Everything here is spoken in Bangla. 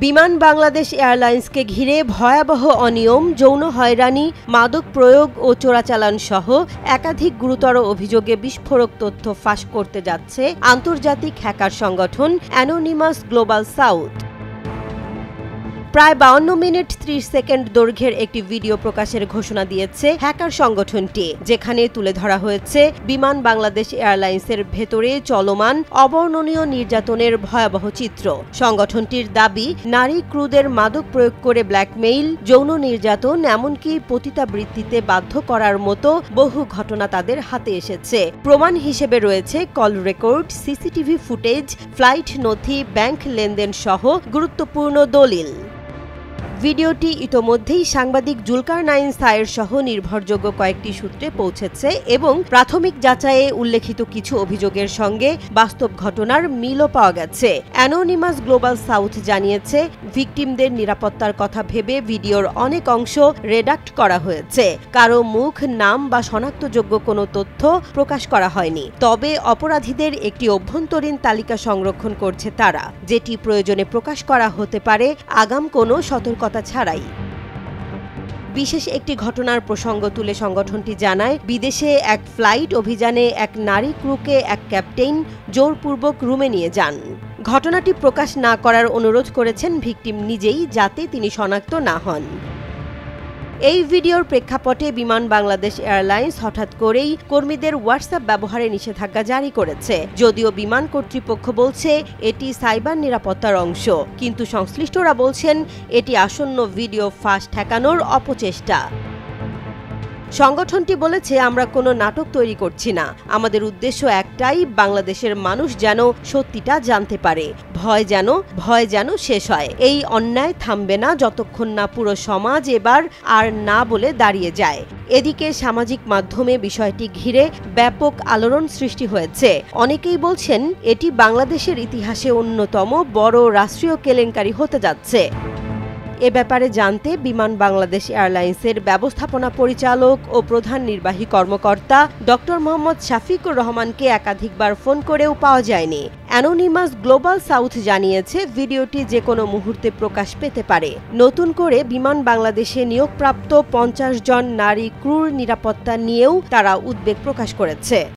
বিমান বাংলাদেশ এয়ারলাইন্সকে ঘিরে ভয়াবহ অনিয়ম, যৌন হয়রানি, মাদক প্রয়োগ ও চোরাচালান সহ একাধিক গুরুতর অভিযোগে বিস্ফোরক তথ্য ফাঁস করতে যাচ্ছে আন্তর্জাতিক হ্যাকার সংগঠন অ্যানোনিমাস গ্লোবাল সাউথ। প্রায় 52 মিনিট 30 সেকেন্ড দৈর্ঘ্যের একটি ভিডিও প্রকাশের ঘোষণা দিয়েছে হ্যাকার সংগঠনটি, যেখানে তুলে ধরা হয়েছে বিমান বাংলাদেশ এয়ারলাইন্সের ভেতরে চলমান অবর্ণনীয় নির্যাতনের ভয়াবহ চিত্র। সংগঠনটির দাবি, নারী ক্রুদের মাদক প্রয়োগ করে ব্ল্যাকমেইল, যৌন নির্যাতন, এমনকি পতিতাবৃত্তিতে বাধ্য করার মতো বহু ঘটনা তাদের হাতে এসেছে। প্রমাণ হিসেবে রয়েছে call record, CCTV footage, flight নথি, ব্যাংক লেনদেন সহ গুরুত্বপূর্ণ দলিল। ভিডিওটি ইতোমধ্যেই সাংবাদিক জুলকারনাইন সায়ের সহ নির্ভরযোগ্য কয়েকটি সূত্রে পৌঁছেছে এবং প্রাথমিক যাচাইয়ে উল্লেখিত কিছু অভিযোগের সঙ্গে বাস্তব ঘটনার মিলও পাওয়া গেছে। অ্যানোনিমাস গ্লোবাল সাউথ জানিয়েছে, ভিকটিমদের নিরাপত্তার কথা ভেবে ভিডিওর অনেক অংশ রেডাক্ট করা হয়েছে। কারো মুখ, নাম বা শনাক্তযোগ্য কোনো তথ্য প্রকাশ করা হয়নি। তবে অপরাধীদের একটি অভ্যন্তরীণ তালিকা সংরক্ষণ করছে তারা, যেটি প্রয়োজনে প্রকাশ করা হতে পারে আগাম কোনো সতর্কতা ছাড়াই। বিশেষ একটি ঘটনার প্রসঙ্গ তুলে সংগঠনটি জানায়, বিদেশে এক ফ্লাইট অভিযানে এক নারী ক্রুকে এক ক্যাপ্টেন জোরপূর্বক রুমে নিয়ে যান। ঘটনাটি প্রকাশ না করার অনুরোধ করেছেন ভিকটিম নিজেই, যাতে তিনি শনাক্ত না হন। এই ভিডিওর প্রেক্ষাপটে বিমান বাংলাদেশ এয়ারলাইন্স হঠাৎ করেই কর্মীদের হোয়াটসঅ্যাপ ব্যবহারে নিষেধাজ্ঞা জারি করেছে। যদিও বিমান কর্তৃপক্ষ বলছে এটি সাইবার নিরাপত্তার অংশ, কিন্তু সংশ্লিষ্টরা বলছেন এটি আসন্ন ভিডিও ফাঁস ঠেকানোর অপচেষ্টা। সংগঠনটি বলেছে, আমরা কোনো নাটক তৈরি করছি না। আমাদের উদ্দেশ্য একটাই, বাংলাদেশের মানুষ যেন সত্যিটা জানতে পারে। ভয় যেন শেষ হয়। এই অন্যায় থামবে না যতক্ষণ না পুরো সমাজ এবার আর না বলে দাঁড়িয়ে যায়। এদিকে সামাজিক মাধ্যমে বিষয়টি ঘিরে ব্যাপক আলোড়ন সৃষ্টি হয়েছে। অনেকেই বলছেন এটি বাংলাদেশের ইতিহাসে অন্যতম বড় রাষ্ট্রীয় কেলেঙ্কারি হতে যাচ্ছে। এ ব্যাপারে জানতে বিমান বাংলাদেশ এয়ারলাইন্সের ব্যবস্থাপনা পরিচালক ও প্রধান নির্বাহী কর্মকর্তা ডক্টর মোহাম্মদ শাফিকুর রহমানকে একাধিকবার ফোন করেও পাওয়া যায়নি। অ্যানোনিমাস গ্লোবাল সাউথ জানিয়েছে, ভিডিওটি যে কোনো মুহূর্তে প্রকাশ পেতে পারে। নতুন করে বিমান বাংলাদেশে নিয়োগপ্রাপ্ত 50 জন নারী ক্রুর নিরাপত্তা নিয়েও তারা উদ্বেগ প্রকাশ করেছে।